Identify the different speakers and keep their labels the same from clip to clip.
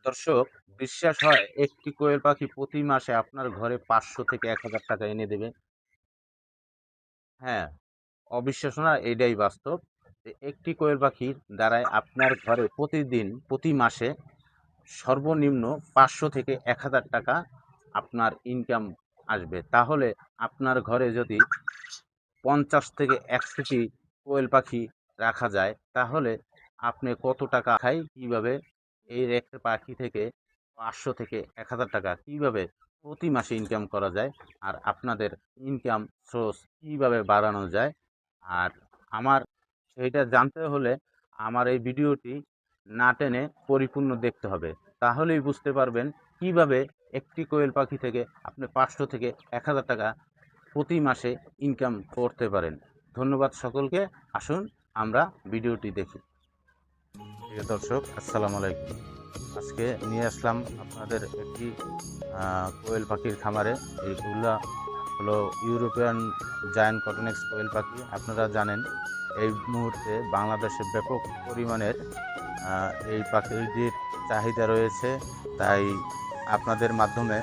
Speaker 1: দর্শক, বিশ্বাস হয় একটি কোয়েল পাখি প্রতি মাসে আপনার ঘরে 500 থেকে 1000 টাকা এনে দেবে? হ্যাঁ, অবিশ্বাস্য না, এটাই বাস্তব। একটি কোয়েল পাখির দ্বারাই আপনার ঘরে প্রতিদিন প্রতি মাসে সর্বনিম্ন 500 থেকে 1000 টাকা আপনার ইনকাম আসবে। তাহলে আপনার ঘরে যদি 50 থেকে 100টি কোয়েল পাখি রাখা যায়, তাহলে আপনি কত টাকা কিভাবে এই একটা পাখি থেকে 500 থেকে 1000 টাকা কিভাবে প্রতি মাসে ইনকাম করা যায়, আর আপনাদের ইনকাম সোর্স কিভাবে বাড়ানো যায়, আর আমার সেইটা জানতে হলে আমার এই ভিডিওটি না টেনে পরিপূর্ণ দেখতে হবে। তাহলেই বুঝতে পারবেন কিভাবে একটি কোয়েল পাখি থেকে আপনি 500 থেকে 1000 টাকা প্রতি মাসে ইনকাম করতে পারেন। ধন্যবাদ সকলকে। আসুন আমরা ভিডিওটি দেখি। প্রিয় দর্শক, আসসালামু আলাইকুম। আজকে নিয়ে আসলাম আপনাদের একটি কোয়েল পাখির খামারে। এইগুলা হলো ইউরোপিয়ান জায়ান্ট কটনেক্স কোয়েল পাখি। আপনারা জানেন এই মুহূর্তে বাংলাদেশে ব্যাপক পরিমাণের এই পাখিটির চাহিদা রয়েছে। তাই আপনাদের মাধ্যমে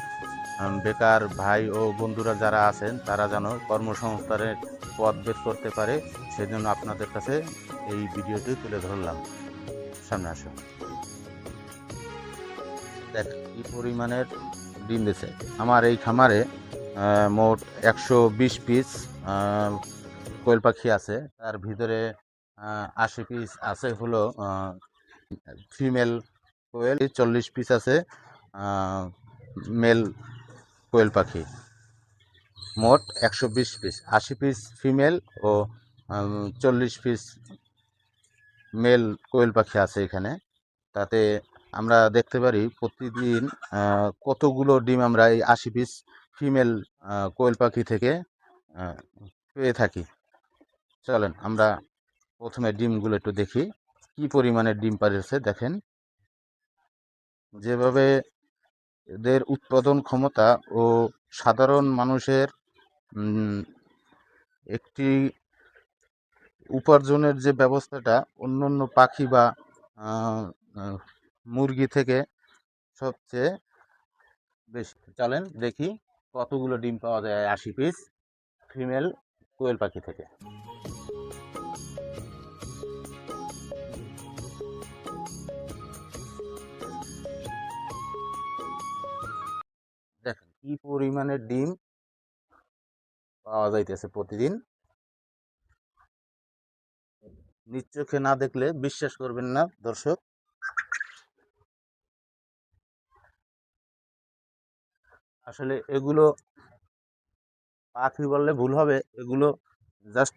Speaker 1: বেকার ভাই ও বন্ধুরা যারা আছেন তারা যেন কর্মসংস্থানের পথ বের করতে পারে, সেজন্য আপনাদের কাছে এই ভিডিওটি তুলে ধরলাম। সামনে আসুন, দেখ কি পরিমাণের ডিম দিছে আমার এই খামারে। মোট 120 পিস কোয়েল পাখি আছে। তার ভিতরে 80 পিস আছে হলো ফিমেল কোয়েল, 40 পিস আছে মেল কোয়েল পাখি। মোট 120 পিস, 80 পিস ফিমেল ও 40 পিস মেল কোয়েল পাখি আছে এখানে। তাতে আমরা দেখতে পারি প্রতিদিন কতগুলো ডিম আমরা এই 80 পিস ফিমেল কোয়েল পাখি থেকে পেয়ে থাকি। চলেন আমরা প্রথমে ডিমগুলো একটু দেখি কি পরিমাণে ডিম পাড়েছে। দেখেন যেভাবে এদের উৎপাদন ক্ষমতা ও সাধারণ মানুষের একটি উপার্জনের যে ব্যবস্থাটা অন্যান্য পাখি বা মুরগি থেকে সবচেয়ে বেশি। চলেন দেখি কতগুলো ডিম পাওয়া যায় 80 পিস ফিমেল কোয়েল পাখি থেকে। দেখেন কি পরিমাণের ডিম পাওয়া যাইতেছে প্রতিদিন। নিজ চোখে না দেখলে বিশ্বাস করবেন না দর্শক। আসলে এগুলো পাখি বললে ভুল হবে, এগুলো জাস্ট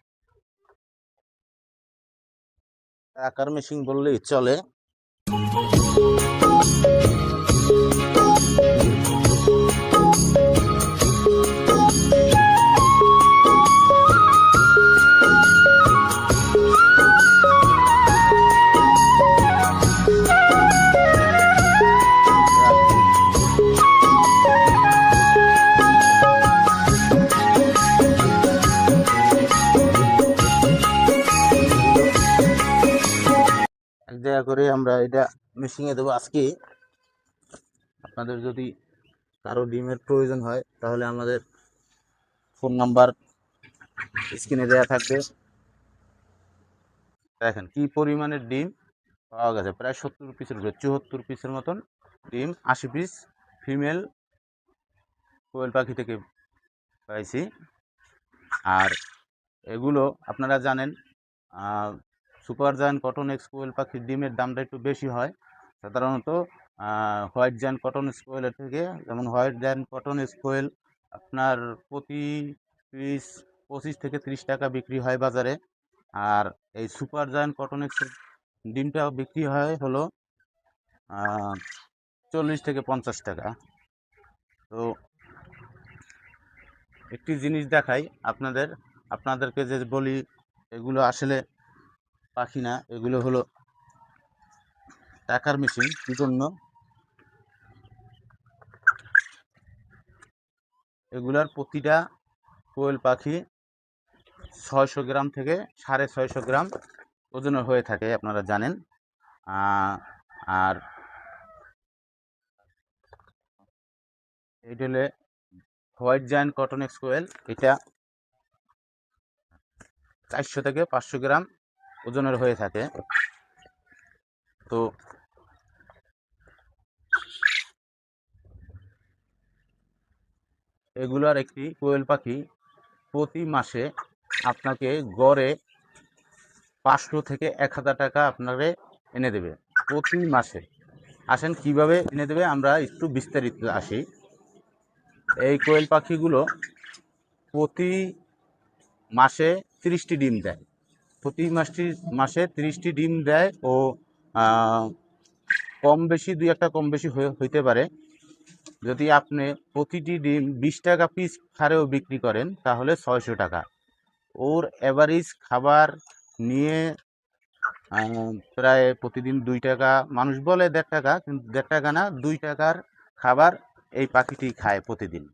Speaker 1: টাকার মেশিন বললেই চলে। এক জায়গা করে আমরা এটা মেশিনে দেবো আজকে। আপনাদের যদি কারো ডিমের প্রয়োজন হয় তাহলে আমাদের ফোন নাম্বার স্ক্রিনে দেওয়া থাকবে। দেখেন কি পরিমাণের ডিম পাওয়া গেছে, প্রায় 70 পিসের উপরে, 74 পিসের মতন ডিম 80 পিস ফিমেল কোয়েল পাখি থেকে পাইছি। আর এগুলো আপনারা জানেন সুপার জায়ান্ট কটন এক্স কোয়েল পাখির ডিমের দামটা একটু বেশি হয় সাধারণত হোয়াইট জায়ান্ট কটন স্কোয়েলের থেকে। যেমন হোয়াইট জায়ান্ট কটন স্কোয়েল আপনার প্রতি পিস 25 থেকে 30 টাকা বিক্রি হয় বাজারে। আর এই সুপার জায়ান্ট কটন এক্সের ডিমটা বিক্রি হয় হলো 40 থেকে 50 টাকা। তো একটি জিনিস দেখাই আপনাদেরকে যে বলি, এগুলো আসলে পাখি না, এগুলো হলো টাকার মেশিন। কি জন্য? এগুলার প্রতিটা কোয়েল পাখি 600 গ্রাম থেকে 650 গ্রাম ওজনের হয়ে থাকে, আপনারা জানেন। আর এটা হলে হোয়াইট জায়ান্ট কটন এক্স কোয়েল। এটা 400 থেকে 500 গ্রাম ওজনের হয়ে থাকে। তো এগুলার একটি কোয়েল পাখি প্রতি মাসে আপনাকে গড়ে 500 থেকে 1000 টাকা আপনারে এনে দেবে প্রতি মাসে। আসেন কিভাবে এনে দেবে আমরা একটু বিস্তারিত আসি। এই কোয়েল পাখিগুলো প্রতি মাসে 30টি ডিম দেয়। প্রতি মাসে 30টি ডিম দেয় ও কম বেশি দুই একটা কম বেশি হইতে পারে। যদি আপনি প্রতিটি ডিম 20 টাকা পিস হারেও বিক্রি করেন তাহলে 600 টাকা। ওর অ্যাভারেজ খাবার নিয়ে প্রায় প্রতিদিন 2 টাকা, মানুষ বলে 1.5 টাকা, কিন্তু 1.5 টাকা না, 2 টাকার খাবার এই পাখিটি খায় প্রতিদিন।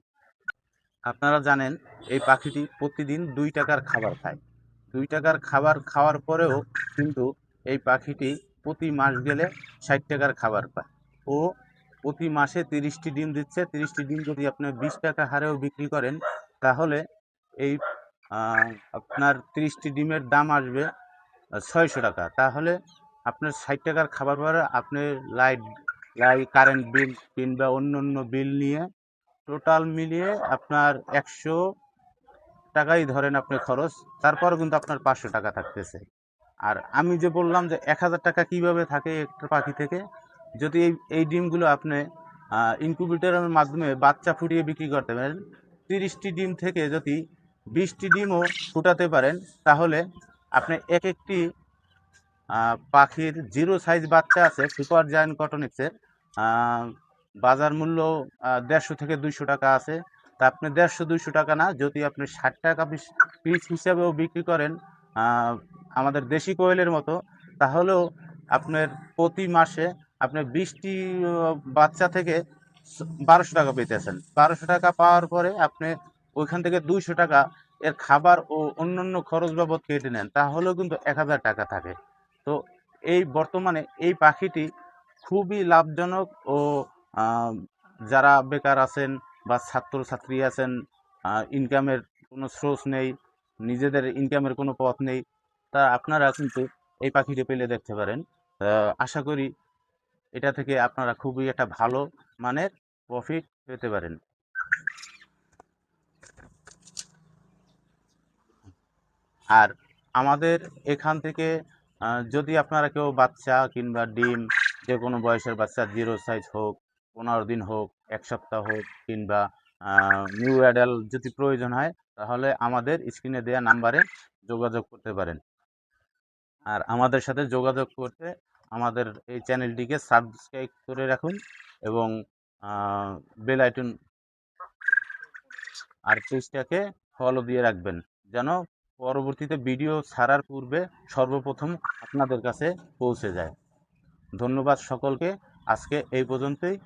Speaker 1: আপনারা জানেন এই পাখিটি প্রতিদিন 2 টাকার খাবার খায়। 2 টাকার খাবার খাওয়ার পরেও কিন্তু এই পাখিটি প্রতি মাস গেলে 60 টাকার খাবার পায়। ও প্রতি মাসে 30টি ডিম দিচ্ছে। 30টি ডিম যদি আপনি 20 টাকা হারেও বিক্রি করেন তাহলে এই আপনার 30টি ডিমের দাম আসবে 600 টাকা। তাহলে আপনার 60 টাকার খাবার পরে আপনি লাইট কারেন্ট বিল কিংবা অন্য বিল নিয়ে টোটাল মিলিয়ে আপনার 100 টাকাই ধরেন আপনি খরচ, তারপরও কিন্তু আপনার 500 টাকা থাকতেছে। আর আমি যে বললাম যে 1000 টাকা কিভাবে থাকে একটা পাখি থেকে, যদি এই ডিমগুলো আপনি ইনকিউবেটরের মাধ্যমে বাচ্চা ফুটিয়ে বিক্রি করতে পারেন, 30টি ডিম থেকে যদি 20টি ডিমও ফুটাতে পারেন তাহলে আপনি একটি পাখির 0 সাইজ বাচ্চা আছে সুপার জায়ান্ট কটনিক্সের, বাজার মূল্য 150 থেকে 200 টাকা আছে। তা আপনি 150-200 টাকা না, যদি আপনি 60 টাকা পিস হিসাবেও বিক্রি করেন আমাদের দেশি কোয়েলের মতো, তাহলেও আপনার প্রতি মাসে আপনি 20টি বাচ্চা থেকে 1200 টাকা পেতেছেন। 1200 টাকা পাওয়ার পরে আপনি ওইখান থেকে 200 টাকা এর খাবার ও অন্যান্য খরচ বাবদ কেটে নেন, তাহলেও কিন্তু 1000 টাকা থাকে। তো এই বর্তমানে এই পাখিটি খুবই লাভজনক ও যারা বেকার আছেন বা ছাত্রছাত্রী আছেন, ইনকামের কোনো সোর্স নেই, নিজেদের ইনকামের কোনো পথ নেই, তা আপনারা কিন্তু এই পাখিটি পেলে দেখতে পারেন। আশা করি এটা থেকে আপনারা খুবই একটা ভালো মানের প্রফিট পেতে পারেন। আর আমাদের এখান থেকে যদি আপনারা কেউ বাচ্চা কিংবা ডিম, যে কোনো বয়সের বাচ্চা 0 সাইজ হোক, 15 দিন হোক, 1 সপ্তাহ হোক, কিংবা নিউ অ্যাডাল্ট যদি প্রয়োজন হয় তাহলে আমাদের স্ক্রিনে দেওয়া নাম্বারে যোগাযোগ করতে পারেন। আর আমাদের সাথে যোগাযোগ করতে আমাদের এই চ্যানেলটিকে সাবস্ক্রাইব করে রাখুন এবং বেল আইকন আর পেজটাকে ফলো দিয়ে রাখবেন, যেন পরবর্তীতে ভিডিও ছাড়ার পূর্বে সর্বপ্রথম আপনাদের কাছে পৌঁছে যায়। ধন্যবাদ সকলকে, আজকে এই পর্যন্তই।